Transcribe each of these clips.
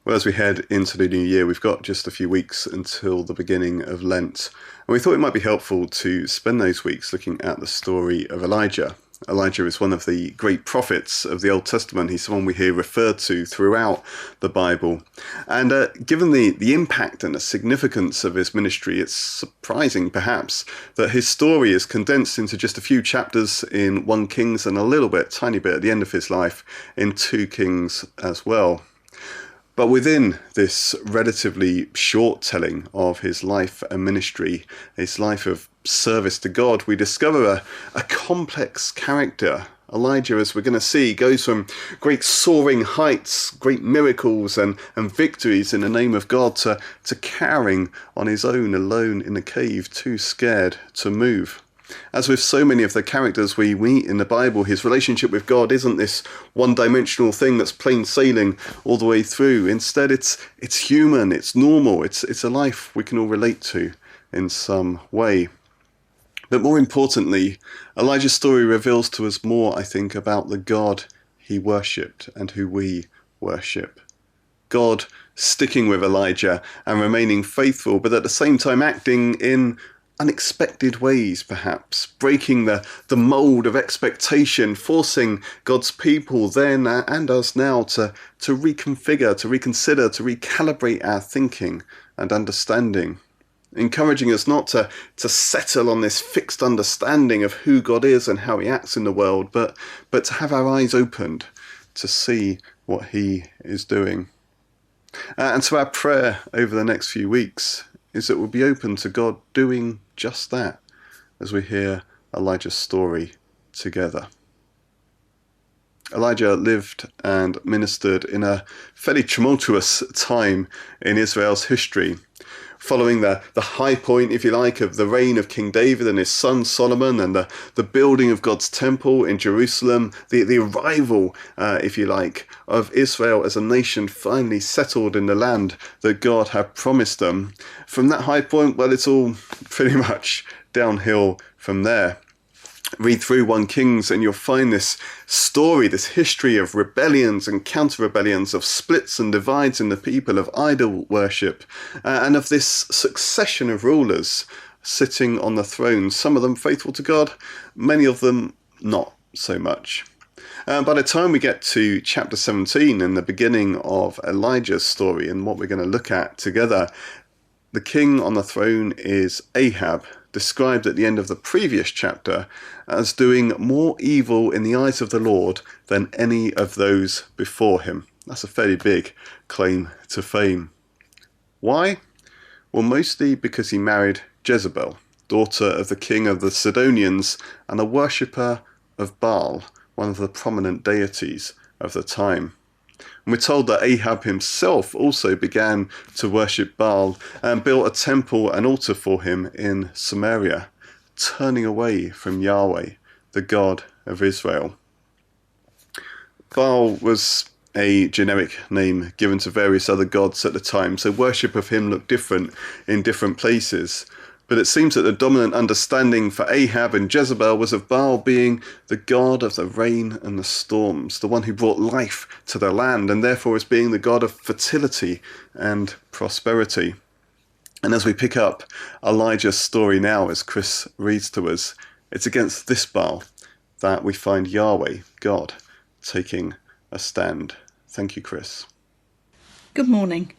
Well, as we head into the new year, we've got just a few weeks until the beginning of Lent. And we thought it might be helpful to spend those weeks looking at the story of Elijah. Elijah is one of the great prophets of the Old Testament. He's someone we hear referred to throughout the Bible. And given the impact and the significance of his ministry, it's surprising, perhaps, that his story is condensed into just a few chapters in 1 Kings and a little bit, tiny bit at the end of his life in 2 Kings as well. But within this relatively short telling of his life and ministry, his life of service to God, we discover a complex character. Elijah, as we're going to see, goes from great soaring heights, great miracles and victories in the name of God to cowering on his own, alone in a cave, too scared to move. As with so many of the characters we meet in the Bible, his relationship with God isn't this one-dimensional thing that's plain sailing all the way through. Instead, it's human, it's normal, it's a life we can all relate to in some way. But more importantly, Elijah's story reveals to us more, I think, about the God he worshipped and who we worship. God sticking with Elijah and remaining faithful, but at the same time acting in unexpected ways, perhaps, breaking the mould of expectation, forcing God's people then and us now to reconfigure, to reconsider, to recalibrate our thinking and understanding, encouraging us not to settle on this fixed understanding of who God is and how he acts in the world, but to have our eyes opened to see what he is doing. And so our prayer over the next few weeks is that we'll be open to God doing just that as we hear Elijah's story together. Elijah lived and ministered in a fairly tumultuous time in Israel's history, following the high point, if you like, of the reign of King David and his son Solomon, and the building of God's temple in Jerusalem, the arrival, if you like, of Israel as a nation finally settled in the land that God had promised them. From that high point, well, it's all pretty much downhill from there. Read through 1 Kings and you'll find this story, this history of rebellions and counter-rebellions, of splits and divides in the people, of idol worship, and of this succession of rulers sitting on the throne, some of them faithful to God, many of them not so much. By the time we get to chapter 17 and the beginning of Elijah's story and what we're going to look at together, the king on the throne is Ahab, described at the end of the previous chapter as doing more evil in the eyes of the Lord than any of those before him. That's a fairly big claim to fame. Why? Well, mostly because he married Jezebel, daughter of the king of the Sidonians and a worshipper of Baal, one of the prominent deities of the time. And we're told that Ahab himself also began to worship Baal and built a temple and altar for him in Samaria, turning away from Yahweh, the God of Israel. Baal was a generic name given to various other gods at the time, so worship of him looked different in different places. But it seems that the dominant understanding for Ahab and Jezebel was of Baal being the god of the rain and the storms, the one who brought life to the land, and therefore as being the god of fertility and prosperity. And as we pick up Elijah's story now, as Chris reads to us, it's against this Baal that we find Yahweh, God, taking a stand. Thank you, Chris. Good morning.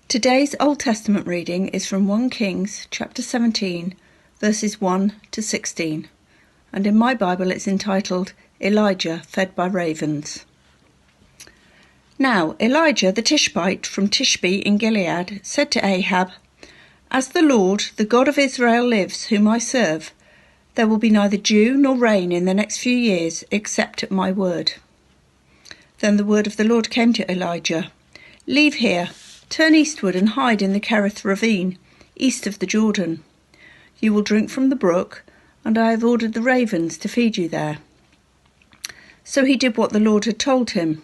Today's Old Testament reading is from 1 Kings chapter 17, verses 1 to 16, and in my Bible it's entitled Elijah Fed by Ravens. Now Elijah the Tishbite from Tishbe in Gilead said to Ahab, "As the Lord, the God of Israel lives, whom I serve, there will be neither dew nor rain in the next few years except at my word." Then the word of the Lord came to Elijah, "Leave here, turn eastward and hide in the Kerith ravine, east of the Jordan. You will drink from the brook, and I have ordered the ravens to feed you there." So he did what the Lord had told him.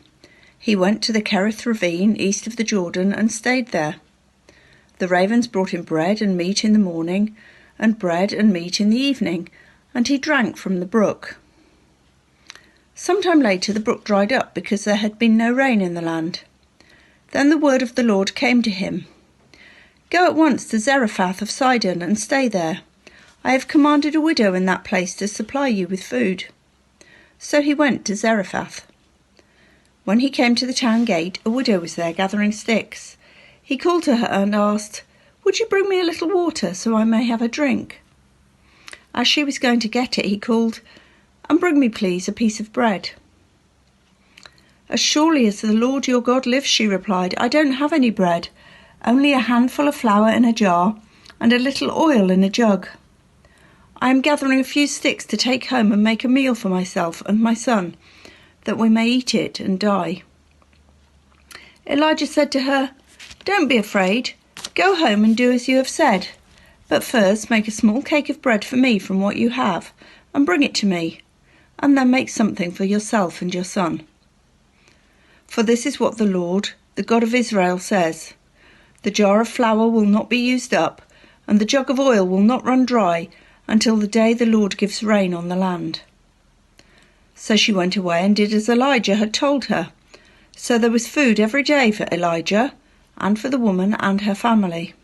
He went to the Kerith ravine, east of the Jordan, and stayed there. The ravens brought him bread and meat in the morning, and bread and meat in the evening, and he drank from the brook. Sometime later the brook dried up because there had been no rain in the land. Then the word of the Lord came to him. Go at once to Zarephath of Sidon and stay there. I have commanded a widow in that place to supply you with food. So he went to Zarephath. When he came to the town gate, a widow was there gathering sticks. He called to her and asked, Would you bring me a little water so I may have a drink? As she was going to get it, he called, And bring me, please, a piece of bread. As surely as the Lord your God lives, she replied, I don't have any bread, only a handful of flour in a jar and a little oil in a jug. I am gathering a few sticks to take home and make a meal for myself and my son, that we may eat it and die. Elijah said to her, Don't be afraid. Go home and do as you have said. But first make a small cake of bread for me from what you have, and bring it to me, and then make something for yourself and your son. For this is what the Lord, the God of Israel, says. The jar of flour will not be used up, and the jug of oil will not run dry, until the day the Lord gives rain on the land. So she went away and did as Elijah had told her. So there was food every day for Elijah, and for the woman and her family.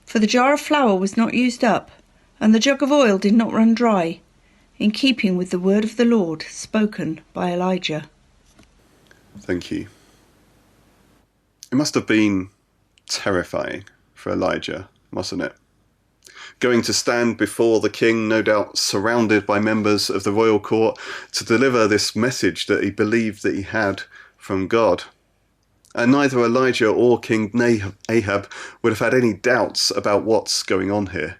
For the jar of flour was not used up, and the jug of oil did not run dry, in keeping with the word of the Lord spoken by Elijah. Thank you. It must have been terrifying for Elijah, mustn't it? Going to stand before the king, no doubt surrounded by members of the royal court, to deliver this message that he believed that he had from God. And neither Elijah or King Ahab would have had any doubts about what's going on here.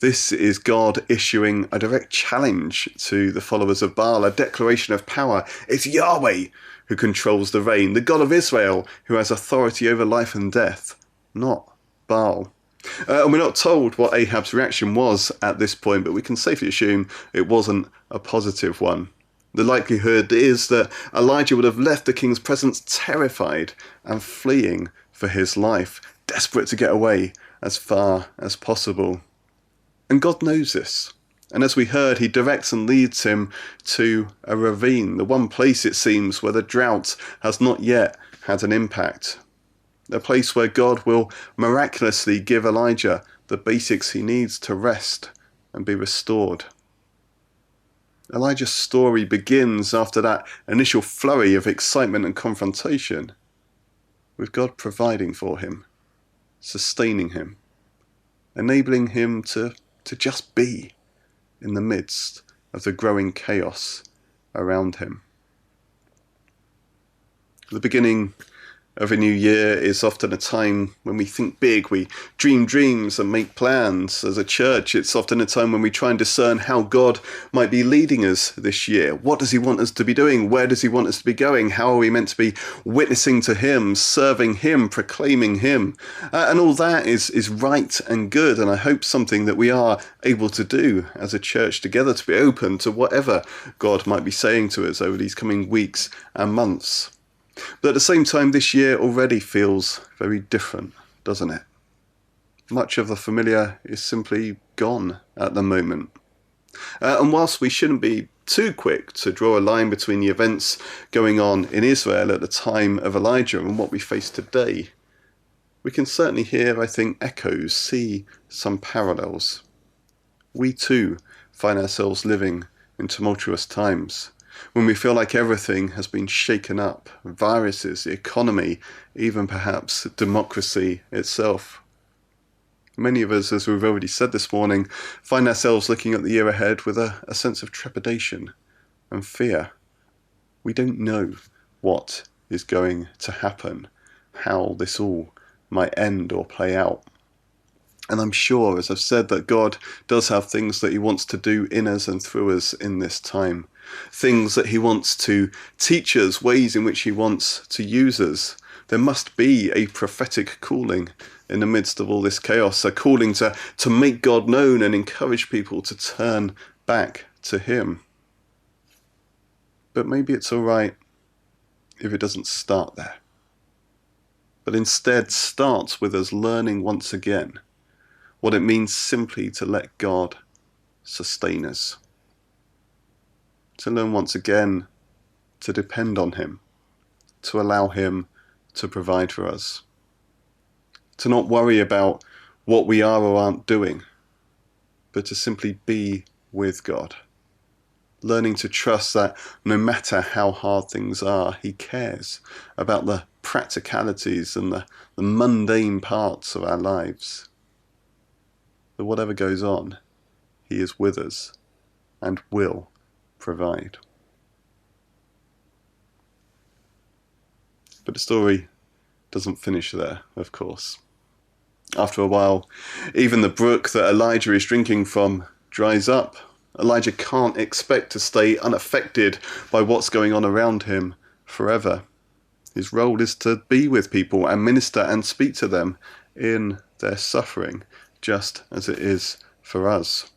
This is God issuing a direct challenge to the followers of Baal, a declaration of power. It's Yahweh who controls the rain, the God of Israel who has authority over life and death, not Baal. And we're not told what Ahab's reaction was at this point, but we can safely assume it wasn't a positive one. The likelihood is that Elijah would have left the king's presence terrified and fleeing for his life, desperate to get away as far as possible. And God knows this. And as we heard, he directs and leads him to a ravine, the one place, it seems, where the drought has not yet had an impact. A place where God will miraculously give Elijah the basics he needs to rest and be restored. Elijah's story begins after that initial flurry of excitement and confrontation, with God providing for him, sustaining him, enabling him to just be in the midst of the growing chaos around him. The beginning of a new year is often a time when we think big, we dream dreams and make plans. As a church, it's often a time when we try and discern how God might be leading us this year. What does he want us to be doing? Where does he want us to be going? How are we meant to be witnessing to him, serving him, proclaiming him? And all that is right and good, and I hope something that we are able to do as a church together, to be open to whatever God might be saying to us over these coming weeks and months. But at the same time, this year already feels very different, doesn't it? Much of the familiar is simply gone at the moment. And whilst we shouldn't be too quick to draw a line between the events going on in Israel at the time of Elijah and what we face today, we can certainly hear, I think, echoes, see some parallels. We too find ourselves living in tumultuous times, when we feel like everything has been shaken up, viruses, the economy, even perhaps democracy itself. Many of us, as we've already said this morning, find ourselves looking at the year ahead with a sense of trepidation and fear. We don't know what is going to happen, how this all might end or play out. And I'm sure, as I've said, that God does have things that he wants to do in us and through us in this time. Things that he wants to teach us, ways in which he wants to use us. There must be a prophetic calling in the midst of all this chaos, a calling to make God known and encourage people to turn back to him. But maybe it's all right if it doesn't start there, but instead starts with us learning once again what it means simply to let God sustain us. To learn once again to depend on him, to allow him to provide for us. To not worry about what we are or aren't doing, but to simply be with God. Learning to trust that no matter how hard things are, he cares about the practicalities and the mundane parts of our lives. That whatever goes on, he is with us and will provide. But the story doesn't finish there, of course. After a while, even the brook that Elijah is drinking from dries up. Elijah can't expect to stay unaffected by what's going on around him forever. His role is to be with people and minister and speak to them in their suffering, just as it is for us.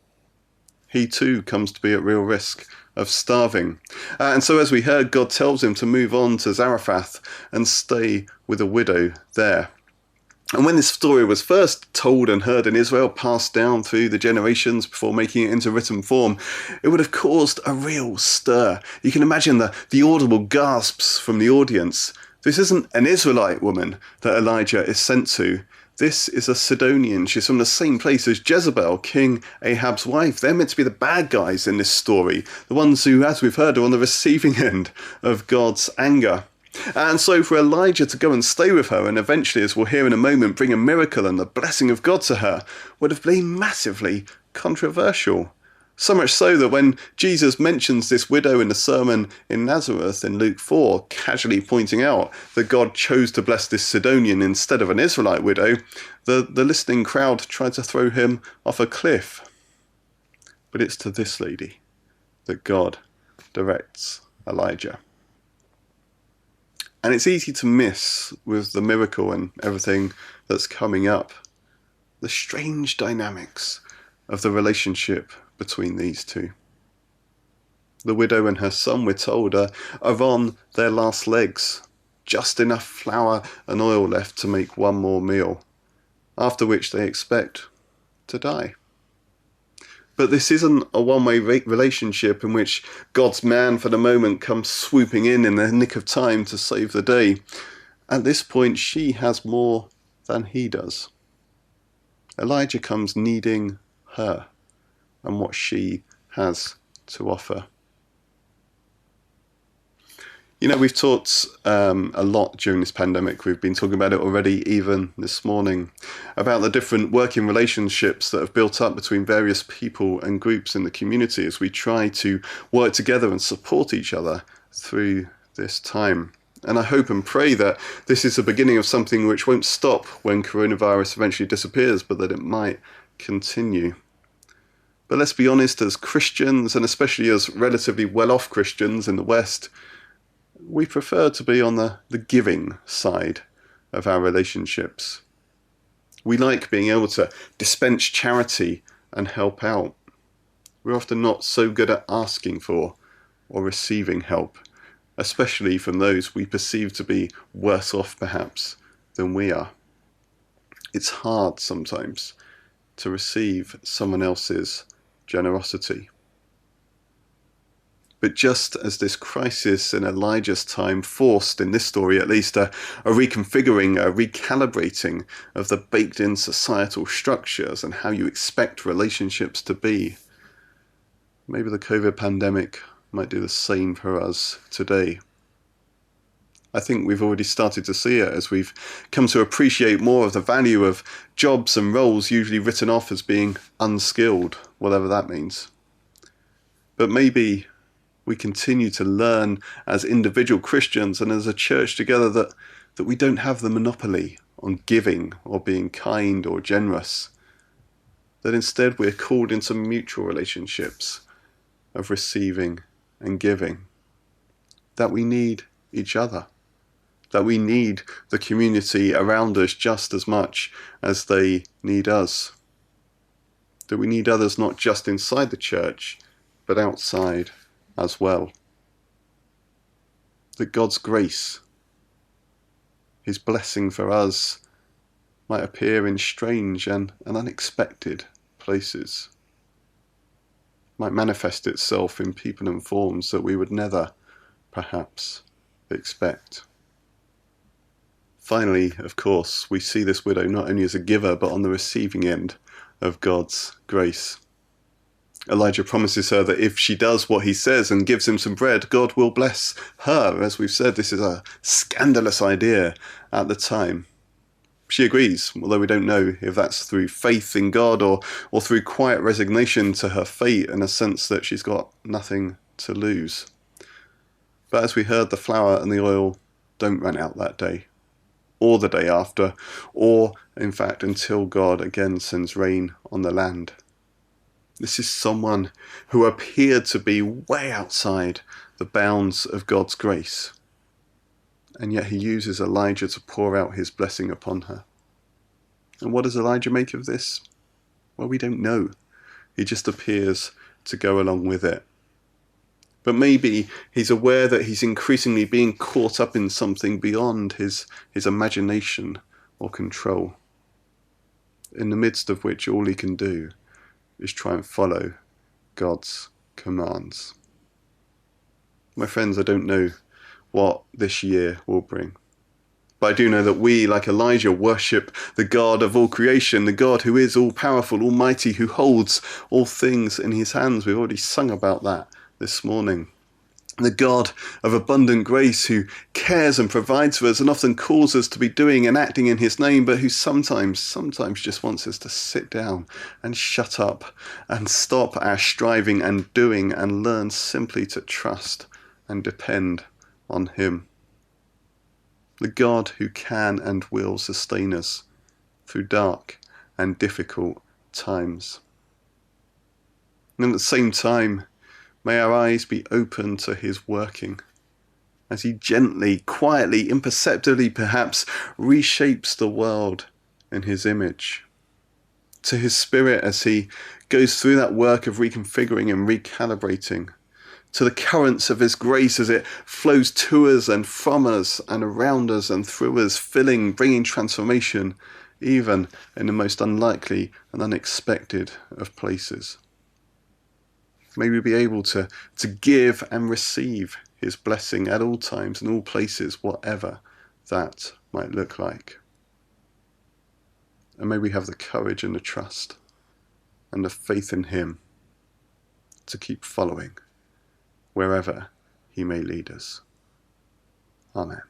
He too comes to be at real risk of starving. And so as we heard, God tells him to move on to Zarephath and stay with a widow there. And when this story was first told and heard in Israel, passed down through the generations before making it into written form, it would have caused a real stir. You can imagine the audible gasps from the audience. This isn't an Israelite woman that Elijah is sent to. This is a Sidonian. She's from the same place as Jezebel, King Ahab's wife. They're meant to be the bad guys in this story, the ones who, as we've heard, are on the receiving end of God's anger. And so for Elijah to go and stay with her and eventually, as we'll hear in a moment, bring a miracle and the blessing of God to her would have been massively controversial. So much so that when Jesus mentions this widow in the sermon in Nazareth in Luke 4, casually pointing out that God chose to bless this Sidonian instead of an Israelite widow, the listening crowd tried to throw him off a cliff. But it's to this lady that God directs Elijah. And it's easy to miss with the miracle and everything that's coming up, the strange dynamics of the relationship between these two. The widow and her son, we're told, are on their last legs, just enough flour and oil left to make one more meal, after which they expect to die. But this isn't a one-way relationship in which God's man for the moment comes swooping in the nick of time to save the day. At this point, she has more than he does. Elijah comes needing her and what she has to offer. You know, we've talked a lot during this pandemic. We've been talking about it already even this morning, about the different working relationships that have built up between various people and groups in the community as we try to work together and support each other through this time. And I hope and pray that this is the beginning of something which won't stop when coronavirus eventually disappears, but that it might continue. But let's be honest, as Christians, and especially as relatively well-off Christians in the West, we prefer to be on the giving side of our relationships. We like being able to dispense charity and help out. We're often not so good at asking for or receiving help, especially from those we perceive to be worse off perhaps than we are. It's hard sometimes to receive someone else's generosity. But just as this crisis in Elijah's time forced, in this story at least, a reconfiguring, a recalibrating of the baked-in societal structures and how you expect relationships to be, maybe the COVID pandemic might do the same for us today. I think we've already started to see it as we've come to appreciate more of the value of jobs and roles usually written off as being unskilled, whatever that means. But maybe we continue to learn as individual Christians and as a church together that we don't have the monopoly on giving or being kind or generous. That instead we're called into mutual relationships of receiving and giving. That we need each other. That we need the community around us just as much as they need us. That we need others not just inside the church, but outside as well. That God's grace, his blessing for us, might appear in strange and unexpected places, might manifest itself in people and forms that we would never, perhaps, expect. Finally, of course, we see this widow not only as a giver, but on the receiving end of God's grace. Elijah promises her that if she does what he says and gives him some bread, God will bless her. As we've said, this is a scandalous idea at the time. She agrees, although we don't know if that's through faith in God or through quiet resignation to her fate and a sense that she's got nothing to lose. But as we heard, the flour and the oil don't run out that day, or the day after, or, in fact, until God again sends rain on the land. This is someone who appeared to be way outside the bounds of God's grace. And yet he uses Elijah to pour out his blessing upon her. And what does Elijah make of this? Well, we don't know. He just appears to go along with it. But maybe he's aware that he's increasingly being caught up in something beyond his imagination or control, in the midst of which all he can do is try and follow God's commands. My friends, I don't know what this year will bring, but I do know that we, like Elijah, worship the God of all creation, the God who is all-powerful, almighty, who holds all things in his hands. We've already sung about that this morning. The God of abundant grace who cares and provides for us and often calls us to be doing and acting in his name, but who sometimes just wants us to sit down and shut up and stop our striving and doing and learn simply to trust and depend on him. The God who can and will sustain us through dark and difficult times. And at the same time, may our eyes be open to his working, as he gently, quietly, imperceptibly perhaps, reshapes the world in his image. To his Spirit as he goes through that work of reconfiguring and recalibrating. To the currents of his grace as it flows to us and from us and around us and through us, filling, bringing transformation, even in the most unlikely and unexpected of places. May we be able to give and receive his blessing at all times and all places, whatever that might look like. And may we have the courage and the trust and the faith in him to keep following wherever he may lead us. Amen.